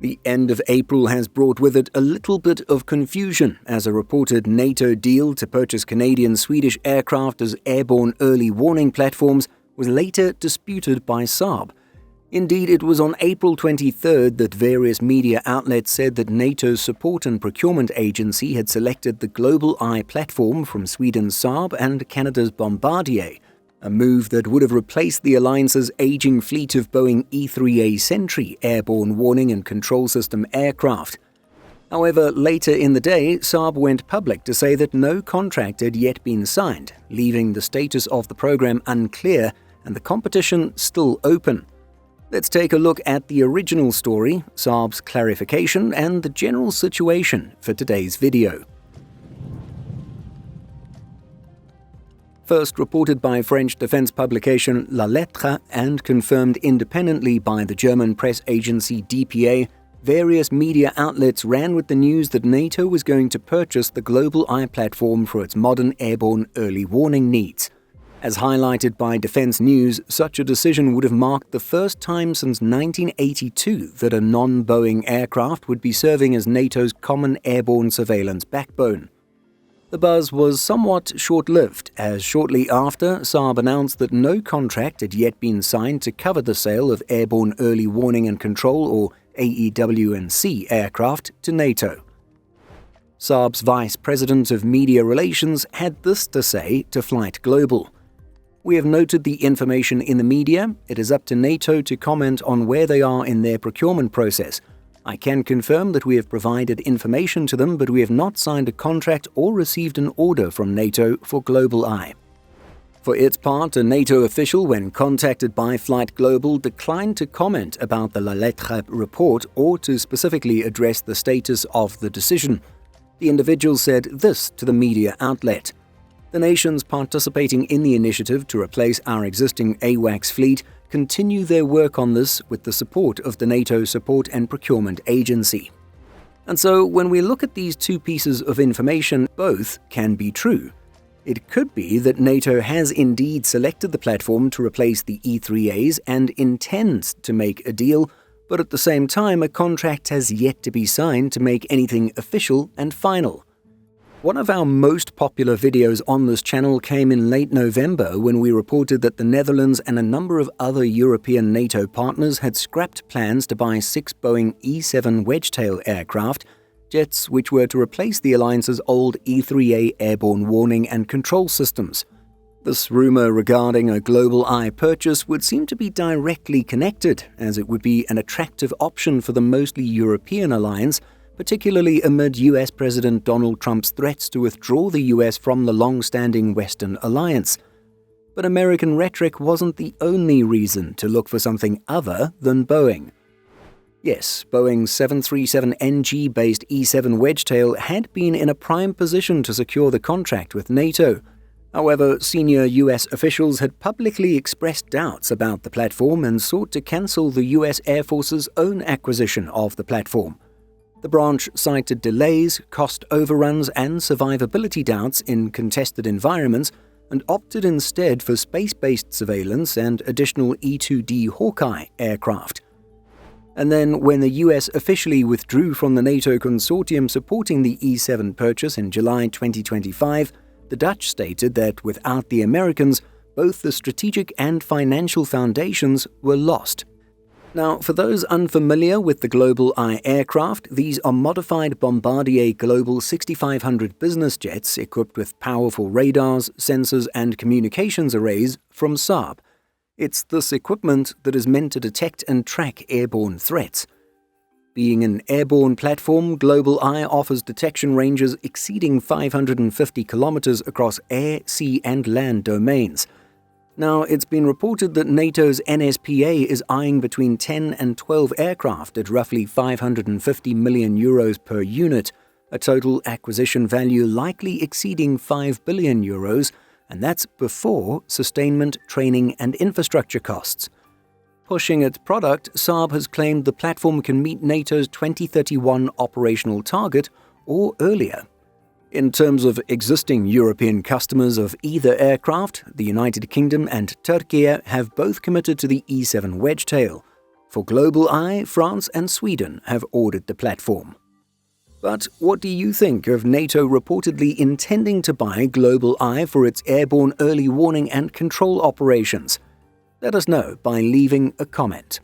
The end of April has brought with it a little bit of confusion as a reported NATO deal to purchase Canadian-Swedish aircraft as airborne early warning platforms was later disputed by Saab. Indeed, it was on April 23rd that various media outlets said that NATO's support and procurement agency had selected the GlobalEye platform from Sweden's Saab and Canada's Bombardier, a move that would have replaced the alliance's aging fleet of Boeing E-3A Sentry airborne warning and control system aircraft. However, later in the day, Saab went public to say that no contract had yet been signed, leaving the status of the program unclear and the competition still open. Let's take a look at the original story, Saab's clarification, and the general situation for today's video. First reported by French defense publication La Lettre and confirmed independently by the German press agency DPA, various media outlets ran with the news that NATO was going to purchase the GlobalEye platform for its modern airborne early warning needs. As highlighted by Defense News, such a decision would have marked the first time since 1982 that a non-Boeing aircraft would be serving as NATO's common airborne surveillance backbone. The buzz was somewhat short-lived, as shortly after, Saab announced that no contract had yet been signed to cover the sale of Airborne Early Warning and Control, or AEW&C, aircraft to NATO. Saab's Vice President of Media Relations had this to say to Flight Global. "We have noted the information in the media. It is up to NATO to comment on where they are in their procurement process. I can confirm that we have provided information to them, but we have not signed a contract or received an order from NATO for GlobalEye." For its part, a NATO official, when contacted by Flight Global, declined to comment about the La Lettre report or to specifically address the status of the decision. The individual said this to the media outlet: "The nations participating in the initiative to replace our existing AWACS fleet continue their work on this with the support of the NATO Support and Procurement Agency." And so, when we look at these two pieces of information, both can be true. It could be that NATO has indeed selected the platform to replace the E-3As and intends to make a deal, but at the same time a contract has yet to be signed to make anything official and final. One of our most popular videos on this channel came in late November when we reported that the Netherlands and a number of other European NATO partners had scrapped plans to buy 6 Boeing E7 wedge-tail aircraft, jets which were to replace the alliance's old E-3A airborne warning and control systems. This rumor regarding a GlobalEye purchase would seem to be directly connected, as it would be an attractive option for the mostly European alliance, particularly amid US President Donald Trump's threats to withdraw the US from the long-standing Western alliance. But American rhetoric wasn't the only reason to look for something other than Boeing. Yes, Boeing's 737NG-based E7 wedge-tail had been in a prime position to secure the contract with NATO. However, senior US officials had publicly expressed doubts about the platform and sought to cancel the US Air Force's own acquisition of the platform. The branch cited delays, cost overruns, and survivability doubts in contested environments and opted instead for space-based surveillance and additional E-2D Hawkeye aircraft. And then, when the US officially withdrew from the NATO consortium supporting the E7 purchase in July 2025, the Dutch stated that without the Americans, both the strategic and financial foundations were lost. Now, for those unfamiliar with the GlobalEye aircraft, these are modified Bombardier Global 6500 business jets equipped with powerful radars, sensors, and communications arrays from Saab. It's this equipment that is meant to detect and track airborne threats. Being an airborne platform, GlobalEye offers detection ranges exceeding 550 kilometers across air, sea, and land domains. Now, it's been reported that NATO's NSPA is eyeing between 10 and 12 aircraft at roughly 550 million euros per unit, a total acquisition value likely exceeding 5 billion euros, and that's before sustainment, training, and infrastructure costs. Pushing its product, Saab has claimed the platform can meet NATO's 2031 operational target or earlier. In terms of existing European customers of either aircraft, the United Kingdom and Turkey have both committed to the E7 wedge-tail. For GlobalEye, France and Sweden have ordered the platform. But what do you think of NATO reportedly intending to buy GlobalEye for its airborne early warning and control operations? Let us know by leaving a comment.